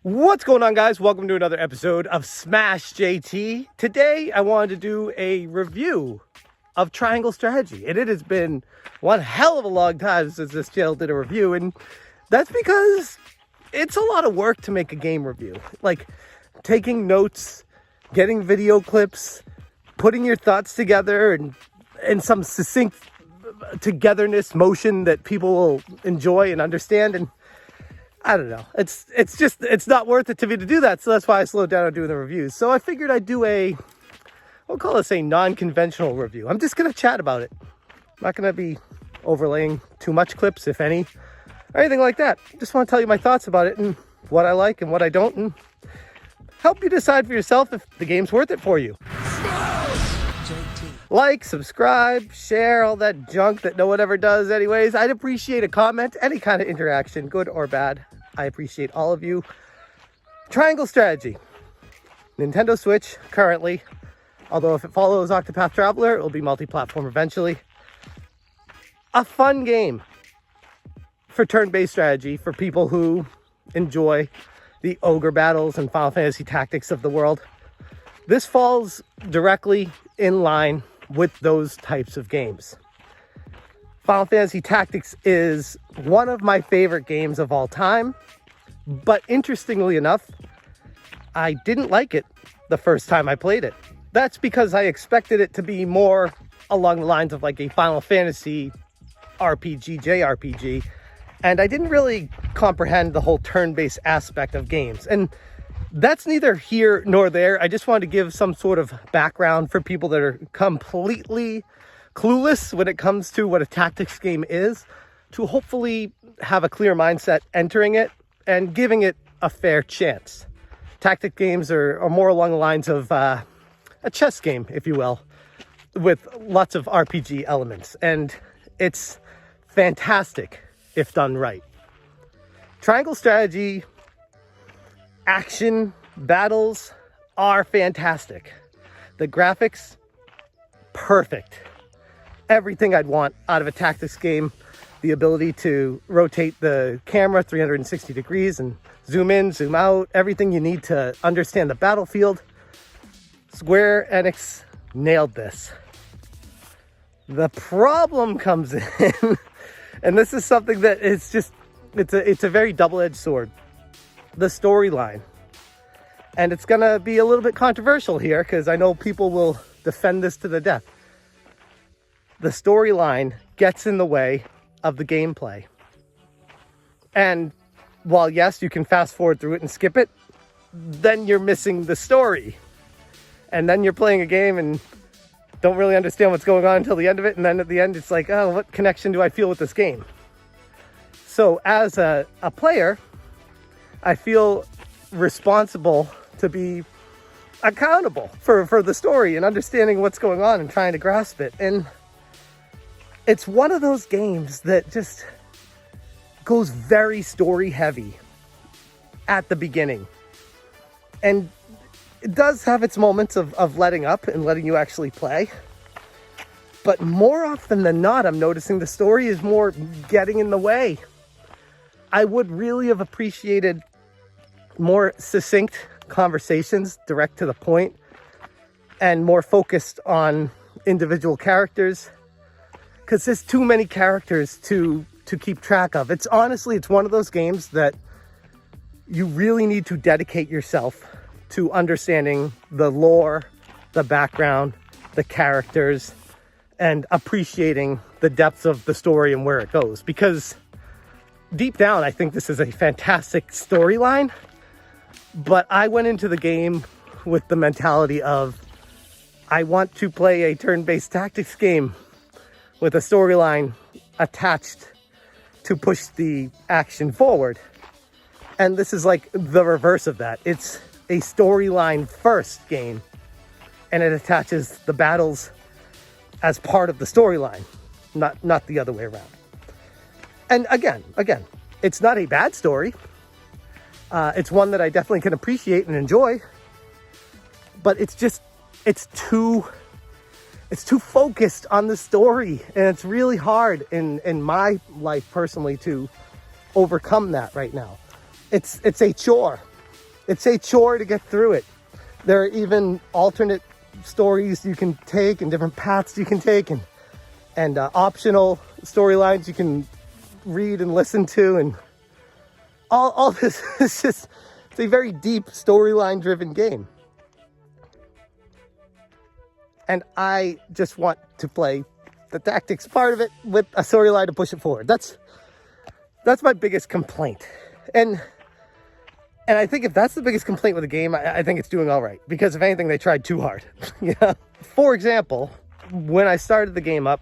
What's going on, guys? Welcome to another episode of Smash JT. Today, I wanted to do a review of Triangle Strategy, and it has been one hell of a long time since this channel did a review, and that's because it's a lot of work to make a game review. Like, taking notes, getting video clips, putting your thoughts together, and some succinct togetherness motion that people will enjoy and understand, and I don't know. It's not worth it to me to do that. So that's why I slowed down on doing the reviews. So I figured I'd do we'll call this a non-conventional review. I'm just going to chat about it. I'm not going to be overlaying too much clips, if any, or anything like that. Just want to tell you my thoughts about it and what I like and what I don't, and help you decide for yourself if the game's worth it for you. Like, subscribe, share, all that junk that no one ever does anyways. I'd appreciate a comment, any kind of interaction, good or bad. I appreciate all of you. Triangle Strategy. Nintendo Switch currently. Although if it follows Octopath Traveler, it will be multi-platform eventually. A fun game for turn-based strategy for people who enjoy the ogre battles and Final Fantasy Tactics of the world. This falls directly in line with those types of games. Final Fantasy Tactics is one of my favorite games of all time, but interestingly enough, I didn't like it the first time I played it. That's because I expected it to be more along the lines of like a Final Fantasy RPG, JRPG, and I didn't really comprehend the whole turn-based aspect of games. And that's neither here nor there. I just wanted to give some sort of background for people that are completely clueless when it comes to what a tactics game is, to hopefully have a clear mindset entering it and giving it a fair chance. Tactic games are more along the lines of a chess game, if you will, with lots of RPG elements, and it's fantastic if done right. Triangle Strategy action battles are fantastic. The graphics, perfect. Everything I'd want out of a tactics game. The ability to rotate the camera 360 degrees and zoom in, zoom out. Everything you need to understand the battlefield. Square Enix nailed this. The problem comes in, and this is something that is just, it's a very double-edged sword. The storyline. And it's gonna be a little bit controversial here because I know people will defend this to the death. The storyline gets in the way of the gameplay. And while yes, you can fast forward through it and skip it, then you're missing the story. And then you're playing a game and don't really understand what's going on until the end of it. And then at the end, it's like, oh, what connection do I feel with this game? So as a player, I feel responsible to be accountable for the story and understanding what's going on and trying to grasp it. And it's one of those games that just goes very story heavy at the beginning. And it does have its moments of letting up and letting you actually play. But more often than not, I'm noticing the story is more getting in the way. I would really have appreciated more succinct conversations, direct to the point, and more focused on individual characters, because there's too many characters to keep track of. It's one of those games that you really need to dedicate yourself to understanding the lore, the background, the characters, and appreciating the depths of the story and where it goes, because deep down, I think this is a fantastic storyline, but I went into the game with the mentality of, I want to play a turn-based tactics game with a storyline attached to push the action forward. And this is like the reverse of that. It's a storyline first game, and it attaches the battles as part of the storyline, not the other way around. And again, it's not a bad story. It's one that I definitely can appreciate and enjoy, but it's too focused on the story, and it's really hard in my life personally to overcome that right now. It's a chore It's a chore to get through it. There are even alternate stories you can take and different paths you can take, and optional storylines you can read and listen to, and all this is just, it's a very deep storyline driven game. And I just want to play the tactics part of it with a storyline to push it forward. That's my biggest complaint. And I think if that's the biggest complaint with the game, I think it's doing all right. Because if anything, they tried too hard. Yeah. For example, when I started the game up,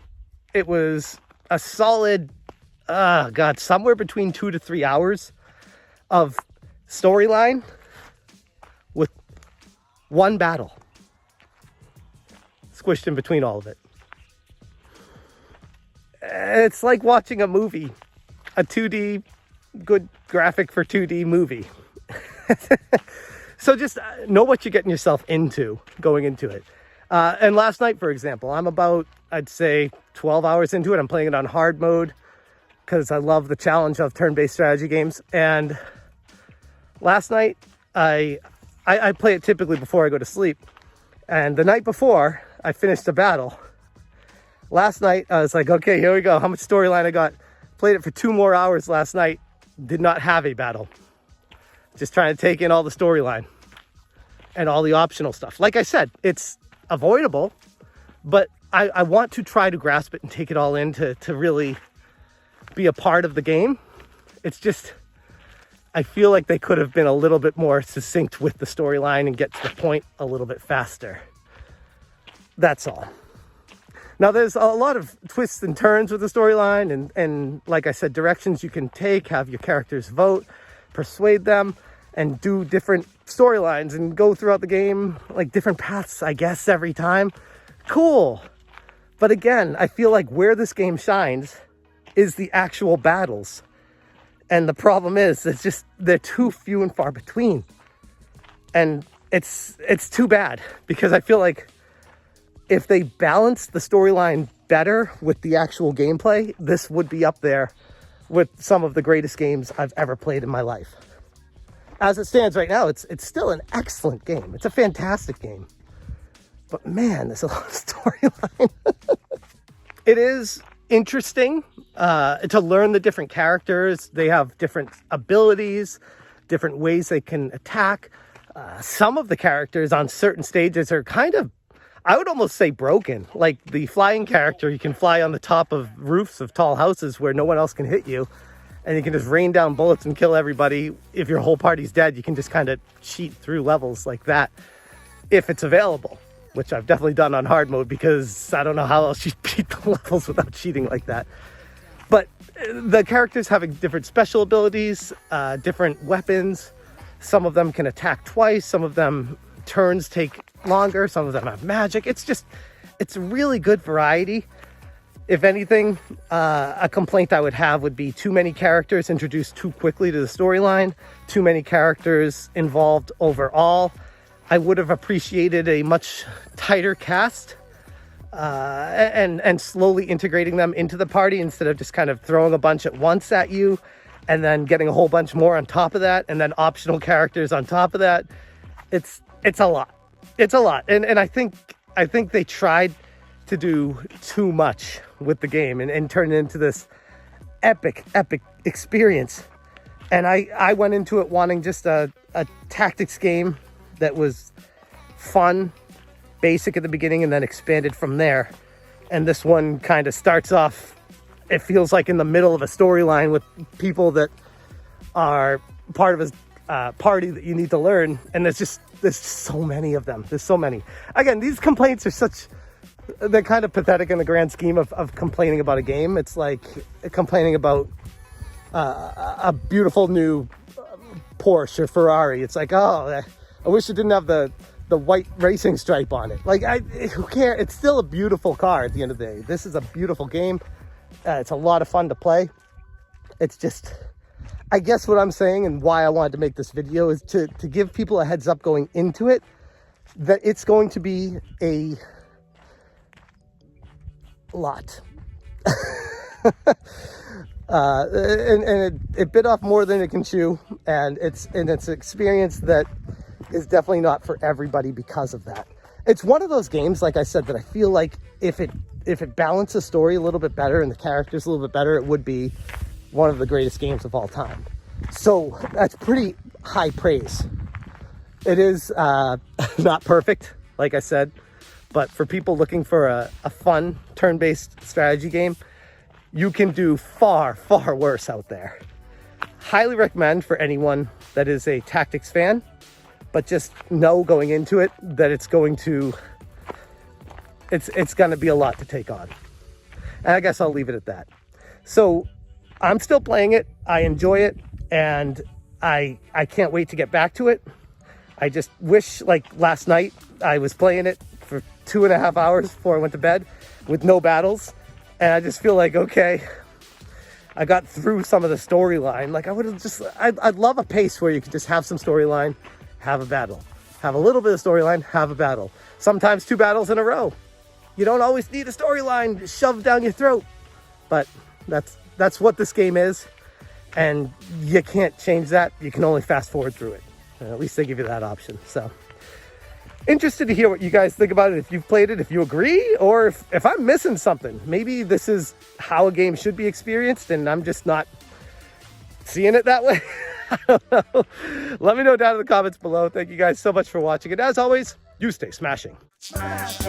it was a solid, somewhere between 2 to 3 hours of storyline with one battle squished in between all of it. It's like watching a movie, a 2D, good graphic for 2D movie. So just know what you're getting yourself into going into it. And last night, for example, I'm about, I'd say 12 hours into it. I'm playing it on hard mode because I love the challenge of turn-based strategy games. And last night, I play it typically before I go to sleep. And the night before I finished the battle, last night I was like, okay, here we go. How much storyline I got? Played it for 2 more hours last night. Did not have a battle. Just trying to take in all the storyline and all the optional stuff. Like I said, it's avoidable, but I want to try to grasp it and take it all in to really be a part of the game. It's just, I feel like they could have been a little bit more succinct with the storyline and get to the point a little bit faster. That's all. Now, there's a lot of twists and turns with the storyline, and like I said, directions you can take, have your characters vote, persuade them, and do different storylines and go throughout the game, like different paths, I guess, every time. Cool. But again, I feel like where this game shines is the actual battles. And the problem is, it's just, they're too few and far between. And it's too bad, because I feel like if they balanced the storyline better with the actual gameplay, this would be up there with some of the greatest games I've ever played in my life. As it stands right now, it's still an excellent game. It's a fantastic game. But man, there's a lot of storyline. It is interesting to learn the different characters. They have different abilities, different ways they can attack. Some of the characters on certain stages are kind of, I would almost say, broken. Like the flying character, you can fly on the top of roofs of tall houses where no one else can hit you. And you can just rain down bullets and kill everybody. If your whole party's dead, you can just kind of cheat through levels like that if it's available, which I've definitely done on hard mode, because I don't know how else you beat the levels without cheating like that. But the characters having different special abilities, different weapons. Some of them can attack twice. Some of them turns take longer. Some of them have magic. It's really good variety. If anything, a complaint I would have would be too many characters introduced too quickly to the storyline, too many characters involved overall. I would have appreciated a much tighter cast and slowly integrating them into the party instead of just kind of throwing a bunch at once at you and then getting a whole bunch more on top of that, and then optional characters on top of that. It's a lot. It's a lot. And I think they tried to do too much with the game and turn it into this epic experience. And I went into it wanting just a tactics game that was fun, basic at the beginning, and then expanded from there. And this one kind of starts off, it feels like in the middle of a storyline with people that are part of a party that you need to learn. And there's so many of them. There's so many. Again, these complaints are they're kind of pathetic in the grand scheme of complaining about a game. It's like complaining about a beautiful new Porsche or Ferrari. It's like, oh, I wish it didn't have the white racing stripe on it. Like, who cares? It's still a beautiful car at the end of the day. This is a beautiful game. It's a lot of fun to play. It's just, I guess what I'm saying and why I wanted to make this video is to give people a heads up going into it that it's going to be a lot. And it bit off more than it can chew, and it's an experience that is definitely not for everybody because of that. It's one of those games, like I said, that I feel like if it balanced the story a little bit better and the characters a little bit better, it would be one of the greatest games of all time. So that's pretty high praise. It is not perfect, like I said, but for people looking for a fun turn-based strategy game, you can do far, far worse out there. Highly recommend for anyone that is a tactics fan, but just know going into it that it's going to be a lot to take on. And I guess I'll leave it at that. So I'm still playing it. I enjoy it, and I can't wait to get back to it. I just wish, like last night, I was playing it for 2.5 hours before I went to bed with no battles. And I just feel like, okay, I got through some of the storyline. Like I'd love a pace where you could just have some storyline, have a battle, have a little bit of storyline, have a battle. Sometimes 2 battles in a row. You don't always need a storyline shoved down your throat, but that's what this game is. And you can't change that. You can only fast forward through it. At least they give you that option. So interested to hear what you guys think about it, if you've played it, if you agree, or if I'm missing something. Maybe this is how a game should be experienced and I'm just not seeing it that way. I don't know. Let me know down in the comments below. Thank you guys so much for watching. And as always, you stay smashing. Smash